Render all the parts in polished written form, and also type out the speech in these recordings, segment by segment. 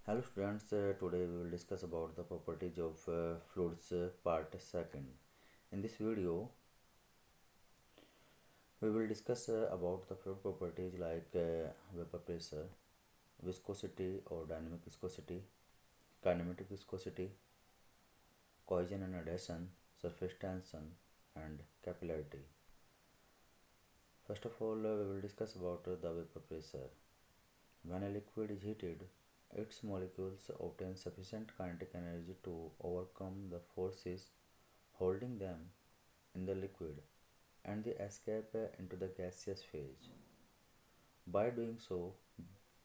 Hello students, today we will discuss about the properties of fluids part second. In this video, we will discuss about the fluid properties like vapor pressure, viscosity or dynamic viscosity, kinematic viscosity, cohesion and adhesion, surface tension and capillarity. First of all, we will discuss about the vapor pressure. When a liquid is heated, its molecules obtain sufficient kinetic energy to overcome the forces holding them in the liquid and they escape into the gaseous phase. By doing so,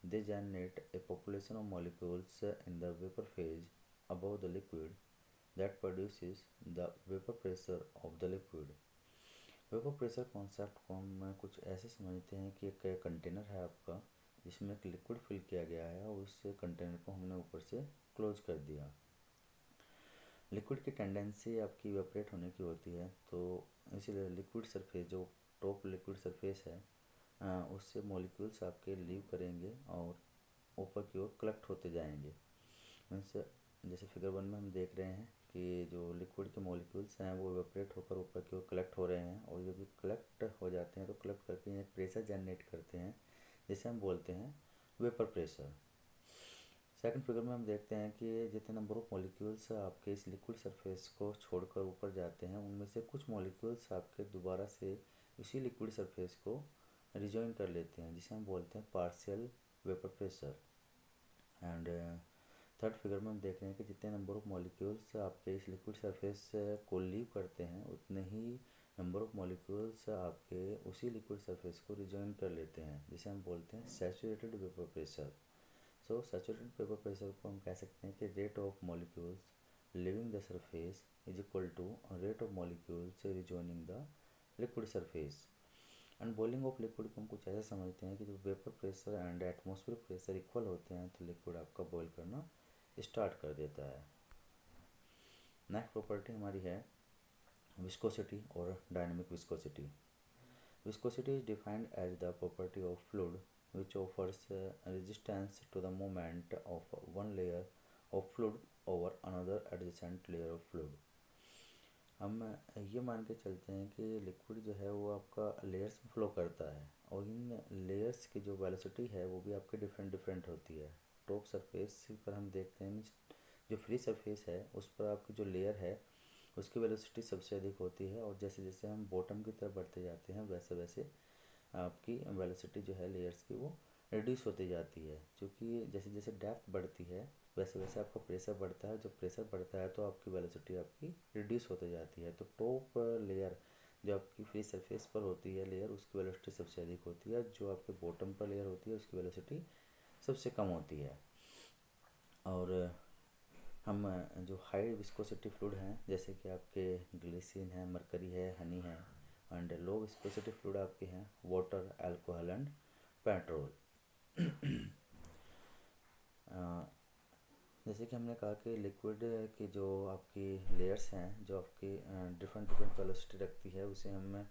they generate a population of molecules in the vapor phase above the liquid that produces the vapor pressure of the liquid. Vapour pressure concept को हम कुछ ऐसे समझते हैं कि एक container है आपका जिसमें एक लिक्विड फिल किया गया है और उस कंटेनर को हमने ऊपर से क्लोज कर दिया। लिक्विड की टेंडेंसी आपकी इवेपोरेट होने की होती है, तो इसीलिए लिक्विड सरफेस जो टॉप लिक्विड सरफेस है उससे मॉलिक्यूल्स आपके लीव करेंगे और ऊपर की ओर कलेक्ट होते जाएंगे। मीन्स जैसे फिगर 1 में हम देख रहे हैं कि जो लिक्विड के मॉलिक्यूल्स हैं वो इवेपोरेट होकर ऊपर की ओर कलेक्ट हो रहे हैं और जब ये कलेक्ट हो जाते हैं तो कलेक्ट करके एक प्रेशर जनरेट करते हैं जिसे हम बोलते हैं वेपर प्रेशर। सेकंड फिगर में हम देखते हैं कि जितने नंबर ऑफ मॉलिक्यूल्स आपके इस लिक्विड सरफेस को छोड़कर ऊपर जाते हैं उनमें से कुछ मॉलिक्यूल्स आपके दोबारा से इसी लिक्विड सरफेस को रिजॉइन कर लेते हैं जिसे हम बोलते हैं partial vapour pressure. And third figure में हम देख रहे हैं कि जितने नंबर ऑफ मॉलिक्यूल्स आपके इस लिक्विड सरफेस को लीव करते हैं उतने ही नंबर ऑफ मॉलिक्यूल्स आपके उसी लिक्विड सरफेस को रिजॉइन कर लेते हैं जिसे हम बोलते हैं saturated vapour pressure. So saturated vapour pressure को हम कह सकते हैं कि rate of molecules leaving the surface is equal to rate of molecules rejoining the liquid surface. And boiling of liquid को हम कुछ ऐसा समझते हैं कि जब vapour pressure and atmospheric pressure equal होते हैं तो लिक्विड आपका बॉयल करना स्टार्ट कर देता है। नेक्स्ट प्रॉपर्टी हमारी है विस्कोसिटी और dynamic viscosity. Viscosity is defined as the property of fluid which offers resistance to the movement of one layer of fluid over another adjacent layer of fluid। हम ये मान के चलते हैं कि लिक्विड जो है वो आपका लेयर्स में फ्लो करता है और इन लेयर्स की जो वेलोसिटी है वो भी आपकी डिफरेंट डिफरेंट होती है। टॉप सरफेस पर हम देखते हैं जो फ्री सरफेस है उस पर आपकी जो लेयर है उसकी वेलोसिटी सबसे अधिक होती है और जैसे जैसे हम बॉटम की तरफ बढ़ते जाते हैं वैसे वैसे आपकी वेलोसिटी जो है लेयर्स की वो रिड्यूस होती जाती है। क्योंकि जैसे जैसे डेप्थ बढ़ती है वैसे वैसे आपका प्रेशर बढ़ता है, जब प्रेशर बढ़ता है तो आपकी वेलोसिटी आपकी रिड्यूस होती जाती है। तो टॉप लेयर जो आपकी फ्री सरफेस पर होती है लेयर उसकी वेलोसिटी सबसे अधिक होती है, जो आपके बॉटम पर लेयर होती है उसकी वेलोसिटी सबसे कम होती है। और हम जो हाई विस्कोसिटी फ्लूइड हैं जैसे कि आपके ग्लिसरीन है, मरकरी है, हनी है, एंड लो विस्कोसिटी फ्लूइड आपके हैं वाटर, अल्कोहल एंड पेट्रोल। जैसे कि हमने कहा कि लिक्विड की जो आपकी लेयर्स हैं जो आपकी डिफरेंट डिफरेंट वेलोसिटी रखती है उसे हम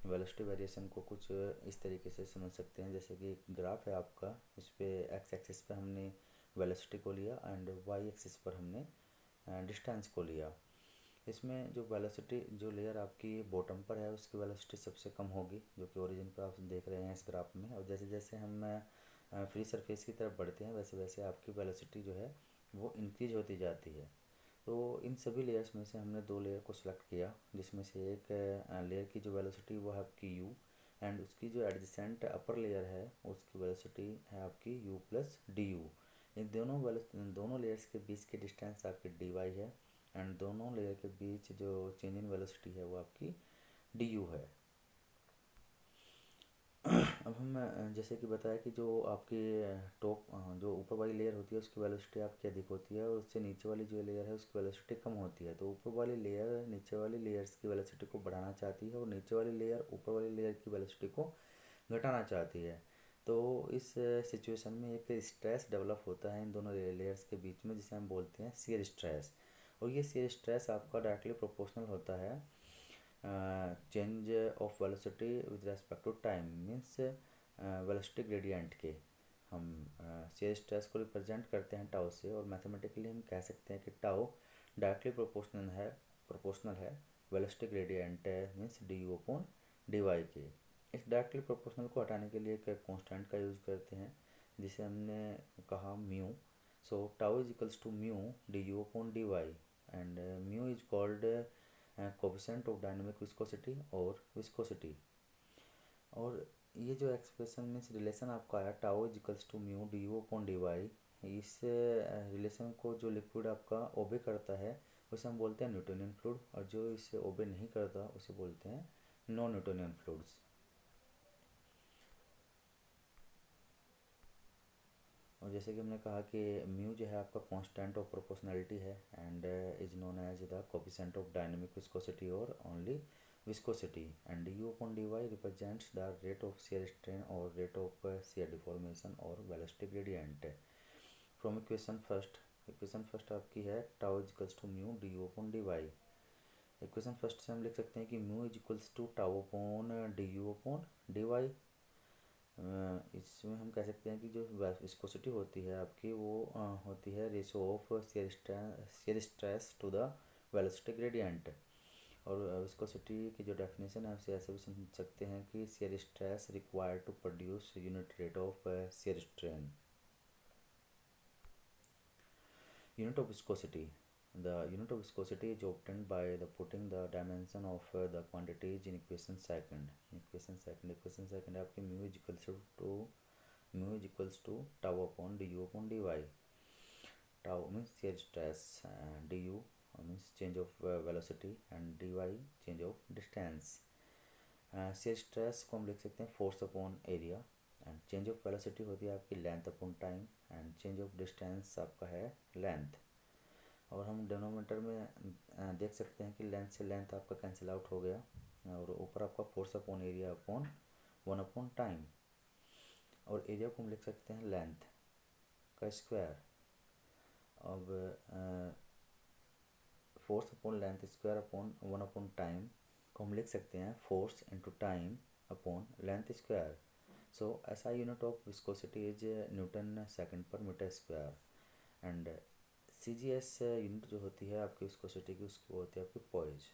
वेलोसिटी वेरिएशन को कुछ इस तरीके से समझ सकते हैं। जैसे कि एक ग्राफ है आपका, इस पर एक्स एक्सिस पे हमने वेलोसिटी को लिया एंड वाई एक्सिस पर हमने डिस्टेंस को लिया। इसमें जो वेलोसिटी जो लेयर आपकी बॉटम पर है उसकी वेलोसिटी सबसे कम होगी जो कि ओरिजिन पर आप देख रहे हैं इस ग्राफ में, और जैसे जैसे हम फ्री सरफेस की तरफ बढ़ते हैं वैसे वैसे आपकी वेलोसिटी जो है वो इंक्रीज होती जाती है। तो इन सभी लेयर्स में से हमने दो लेयर को सिलेक्ट किया जिसमें से एक लेयर की जो वेलोसिटी वो है आपकी यू एंड उसकी जो एडजेसेंट अपर लेयर है उसकी वेलोसिटी है आपकी यू प्लस डी यू। इन दोनों लेयर्स के बीच की डिस्टेंस आपकी डी वाई है एंड दोनों लेयर के बीच जो चेंज इन वेलोसिटी है वो आपकी डी यू है। अब हम जैसे कि बताया कि जो आपकी टॉप जो ऊपर वाली लेयर होती है उसकी वेलोसिटी आपकी अधिक होती है और उससे नीचे वाली जो लेयर है उसकी वेलोसिटी कम होती है। तो ऊपर वाली लेयर नीचे वाली लेयर्स की वेलोसिटी को बढ़ाना चाहती है और नीचे वाली लेयर ऊपर वाली लेयर की वेलोसिटी को घटाना चाहती है। तो इस सिचुएशन में एक स्ट्रेस डेवलप होता है इन दोनों लेयर्स के बीच में जिसे हम बोलते हैं शियर स्ट्रेस, और ये शियर स्ट्रेस आपका डायरेक्टली प्रोपोर्शनल होता है change of velocity with respect to time, means velocity gradient के। हम शेयर स्ट्रेस को रिप्रेजेंट करते हैं टाउ से, और मैथमेटिकली हम कह सकते हैं कि टाउ डायरेक्टली प्रोपोर्शनल है velocity gradient means d u upon d y के। इस डायरेक्टली प्रोपोर्शनल को हटाने के लिए एक कांस्टेंट का यूज़ करते हैं जिसे हमने कहा mu. So tau is equals to mu d u upon d y, and mu is called coefficient of dynamic viscosity और विस्कोसिटी। और ये जो एक्सप्रेशन मीन्स रिलेशन आपका आया tau is equals to mu d u upon d y, इस relation को जो liquid आपका ओबे करता है उसे हम बोलते हैं न्यूटोनियन फ्लूइड, और जो इसे ओबे नहीं करता उसे बोलते हैं नॉन न्यूटोनियन फ्लूइड्स। और जैसे कि हमने कहा कि म्यू जो है आपका कांस्टेंट ऑफ प्रोपोर्शनैलिटी है and is known as the coefficient of dynamic viscosity और only viscosity, and du upon dy represents the rate of shear strain or rate of shear deformation or velocity gradient from equation first आपकी है tau is equals to mu du upon dy। Equation first से हम लिख सकते हैं कि mu is equals to tau upon d u upon d y. इसमें हम कह सकते हैं कि जो विस्कोसिटी होती है आपकी वो होती है ratio of shear stress to the velocity gradient. और विस्कोसिटी की जो डेफिनेशन है उसे ऐसे भी समझ सकते हैं कि shear stress required to produce unit rate of shear strain. Unit of viscosity, the unit of viscosity is obtained by the putting the dimension of the quantities in equation second आपकी mu is equals to tau upon du upon dy। tau means shear stress, du means change of velocity and dy change of distance। shear stress को हम लिख सकते हैं force upon area, and change of velocity होती है आपकी length upon time, and change of distance आपका है लेंथ। और हम डिनोमिनेटर में देख सकते हैं कि लेंथ से लेंथ आपका कैंसिल आउट हो गया, और ऊपर आपका force upon area upon 1 upon time, और एरिया को हम लिख सकते हैं लेंथ का स्क्वायर। अब force upon length square upon 1 upon time को हम लिख सकते हैं force into time upon length square. So ऐसा unit of viscosity is newton second per metre square, and CGS unit जो होती है आपकी विस्कोसिटी की उसको होती है आपकी पॉइज।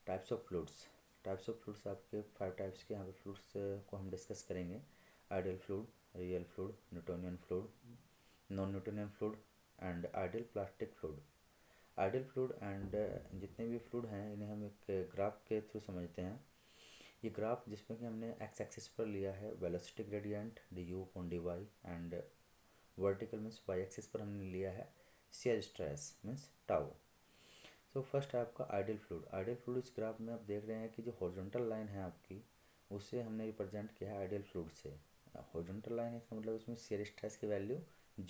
टाइप्स ऑफ फ्लूइड्स आपके 5 टाइप्स के यहाँ पे फ्लूइड्स को हम डिस्कस करेंगे। Ideal fluid, real fluid, Newtonian fluid, non Newtonian fluid and ideal plastic fluid. Ideal fluid and जितने भी फ्लूइड हैं इन्हें हम एक ग्राफ के थ्रू समझते हैं। ये ग्राफ जिसमें कि हमने एक्स एक्सिस पर लिया है velocity gradient d u upon d y, and vertical means y axis पर हमने लिया है shear stress means tau. So first है आपका आइडियल फ्लूइड। इस ग्राफ में आप देख रहे हैं कि जो हॉरिजॉन्टल लाइन है आपकी उसे हमने रिप्रेजेंट किया है आइडियल फ्लूइड से। हॉरिजॉन्टल लाइन है इसका मतलब इसमें शेयर स्ट्रेस की वैल्यू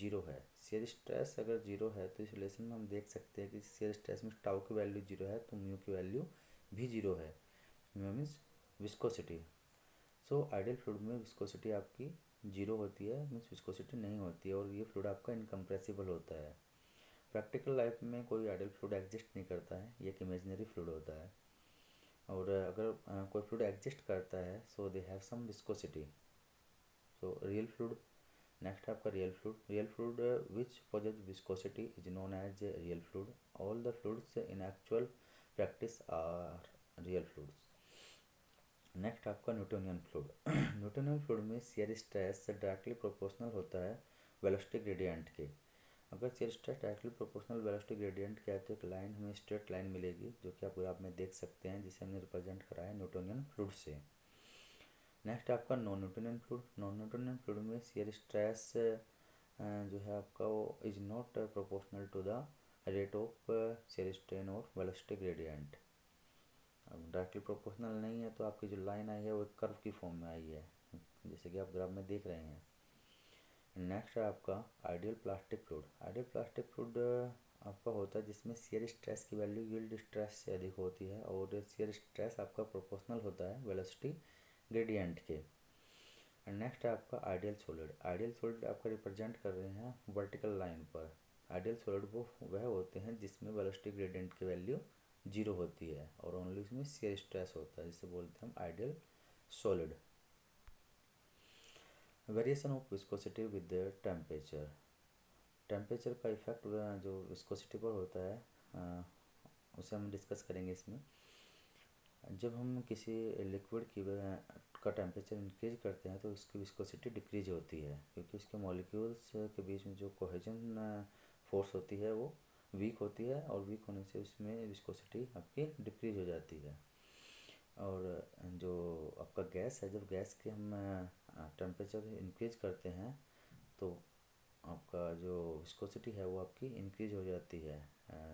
0 है। शेयर स्ट्रेस अगर 0 है तो इस रिलेशन में हम देख सकते हैं कि शेयर स्ट्रेस में टाउ की वैल्यू 0 है तो म्यू की वैल्यू भी 0 है। Mu means viscosity. So ideal fluid में विस्कोसिटी आपकी 0 होती है, मीन्स विस्कोसिटी नहीं होती है, और ये फ्लूइड आपका इनकम्प्रेसिबल होता है। प्रैक्टिकल लाइफ में कोई आइडियल फ्लूइड एग्जिस्ट नहीं करता है, ये एक इमेजिनरी फ्लूइड होता है। और अगर कोई फ्लूइड एग्जिस्ट करता है so they have some viscosity. So real fluid, next आपका real fluid which possess viscosity is known as real fluid. All the fluids in actual practice are real fluids. Next आपका Newtonian fluid. Newtonian fluid में shear stress से directly proportional होता है velocity gradient के। अगर shear stress directly proportional velocity gradient के है तो एक लाइन हमें स्ट्रेट लाइन मिलेगी जो कि आप ग्राफ में देख सकते हैं, जिसे हमने रिप्रेजेंट करा है न्यूटोनियन फ्लूइड से। नेक्स्ट आपका नॉन न्यूटोनियन फ्लूइड में शेयर स्ट्रेस जो है आपका वो is not proportional to the rate of shear strain और वेलोसिटी ग्रेडियंट। अब डायरेक्टली प्रोपोर्शनल नहीं है तो आपकी जो लाइन आई है वो कर्व की फॉर्म में आई है, जैसे कि आप ग्राफ में देख रहे हैं। नेक्स्ट है आपका आइडियल प्लास्टिक फ्लूइड आपका होता है जिसमें शेयर स्ट्रेस की वैल्यू यील्ड स्ट्रेस से अधिक होती है, और शेयर स्ट्रेस आपका प्रोपोर्शनल होता है वेलोसिटी ग्रेडियंट के। नेक्स्ट है आपका आइडियल सॉलिड आपका रिप्रेजेंट कर रहे हैं वर्टिकल लाइन पर। आइडियल सॉलिड वो वह होते हैं जिसमें वेलोसिटी ग्रेडियंट की वैल्यू 0 होती है और ओनली उसमें शेयर स्ट्रेस होता है, जिसे बोलते हैं हम ideal solid. Variation of viscosity with temperature. Temperature का इफ़ेक्ट जो विस्कोसिटी पर होता है उसे हम डिस्कस करेंगे इसमें। जब हम किसी लिक्विड की का टेम्परेचर इंक्रीज करते हैं तो उसकी विस्कोसिटी डिक्रीज होती है, क्योंकि उसके मॉलिक्यूल्स के बीच में जो कोहेजन फोर्स होती है वो वीक होती है, और वीक होने से उसमें विस्कोसिटी आपकी डिक्रीज हो जाती है। और जो आपका गैस है, जब गैस के हम टेम्परेचर इंक्रीज करते हैं तो आपका जो विस्कोसिटी है वो आपकी इंक्रीज हो जाती है।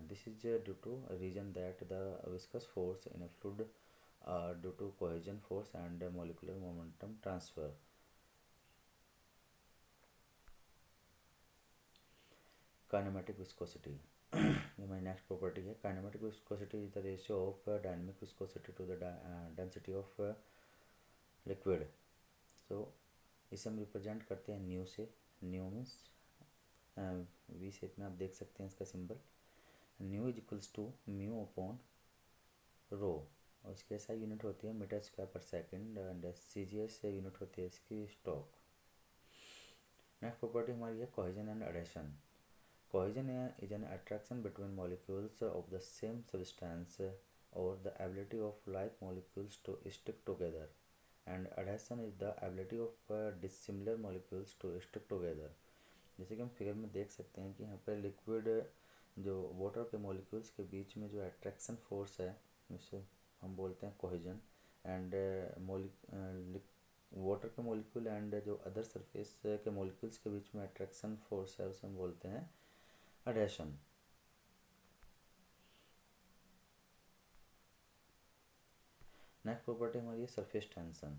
This is due to reason that the viscous force in a fluid due to cohesion force and molecular momentum transfer. Kinematic viscosity ये हमारी नेक्स्ट प्रॉपर्टी है। Kinematic viscosity is the ratio of dynamic viscosity to the density of liquid. So इसे हम represent करते हैं new से। New means V shape में आप देख सकते हैं इसका symbol. Nu is equals to mu upon rho, और इसकी एसआई यूनिट होती है मीटर स्क्वायर पर सेकेंड, एंड सीजीएस यूनिट होती है इसकी स्टॉक। नेक्स्ट प्रॉपर्टी हमारी है cohesion and adhesion. Cohesion is an attraction between molecules of the same substance or the ability of like molecules to stick together, and adhesion is the ability of dissimilar molecules to stick together। जैसे कि हम figure में देख सकते हैं कि यहाँ पर लिक्विड जो वाटर के मॉलिक्यूल्स के बीच में जो अट्रैक्शन फोर्स है उसे हम बोलते हैं कोहेजन, एंड वाटर के मॉलिक्यूल एंड जो अदर सरफेस के मॉलिक्यूल्स के बीच में अट्रैक्शन फोर्स है उसे हम बोलते हैं adhesion। नेक्स्ट प्रॉपर्टी हमारी है surface tension.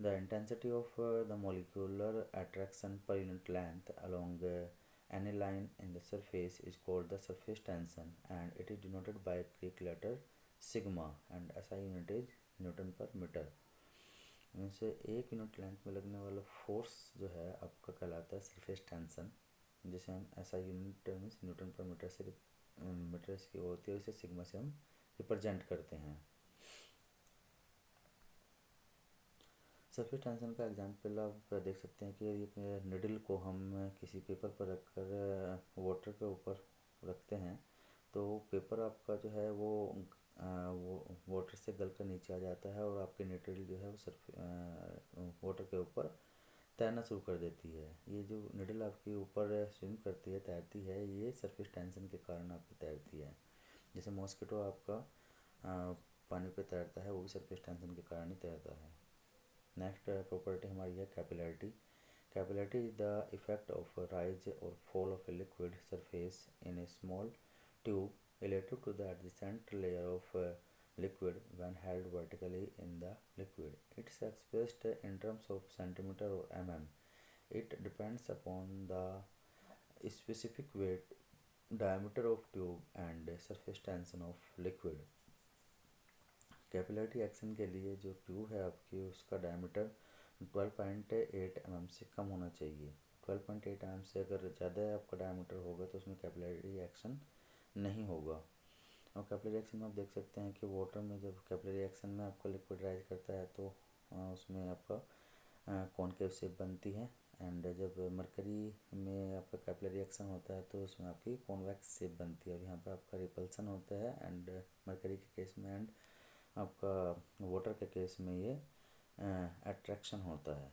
The intensity of the molecular attraction per unit length along any line in the surface is called the surface tension, and it is denoted by Greek letter sigma, and SI unit is Newton पर metre. इनसे एक unit length में लगने वाला force जो है आपका कहलाता है सरफेस टेंशन, जिसे हम ऐसा यूनिट मीन्स न्यूटन पर मीटर से मीटर इसकी होती है, उसे सिग्मा से हम रिप्रेजेंट करते हैं। सरफेस टेंशन का एग्जांपल आप देख सकते हैं कि एक निडल को हम किसी पेपर पर रखकर वाटर के ऊपर रखते हैं तो पेपर आपका जो है वो वाटर से गल कर नीचे आ जाता है, और आपकी निडल जो है वो वाटर के ऊपर तैरना शुरू कर देती है। ये जो निडल आपके ऊपर स्विम करती है, तैरती है, ये सरफेस टेंशन के कारण आपकी तैरती है। जैसे मॉस्किटो आपका पानी पे तैरता है, वो भी सरफेस टेंशन के कारण ही तैरता है। नेक्स्ट प्रॉपर्टी हमारी है capillarity. Capillarity is the effect of rise और fall of a liquid surface in a small tube relative to the adjacent layer of liquid when held vertically in the liquid. It's expressed in terms of centimeter or mm. It depends upon the specific weight, diameter of tube and surface tension of liquid. Capillarity action के लिए जो tube है आपकी उसका diameter 12.8 mm से कम होना चाहिए। 12.8 mm से अगर ज़्यादा आपका डायमीटर होगा तो उसमें कैपिलरी एक्शन नहीं होगा। और कैपिलरी एक्शन में आप देख सकते हैं कि वाटर में जब कैपिलरी एक्शन में आपका लिक्विड राइज करता है तो उसमें आपका कॉनकेव शेप बनती है, एंड जब मरकरी में आपका कैपिलरी एक्शन होता है तो उसमें आपकी कॉन्वेक्स शेप बनती है। और यहाँ पर आपका रिपल्सन होता है एंड मरकरी के केस में, एंड आपका वाटर के केस में ये अट्रैक्शन होता है।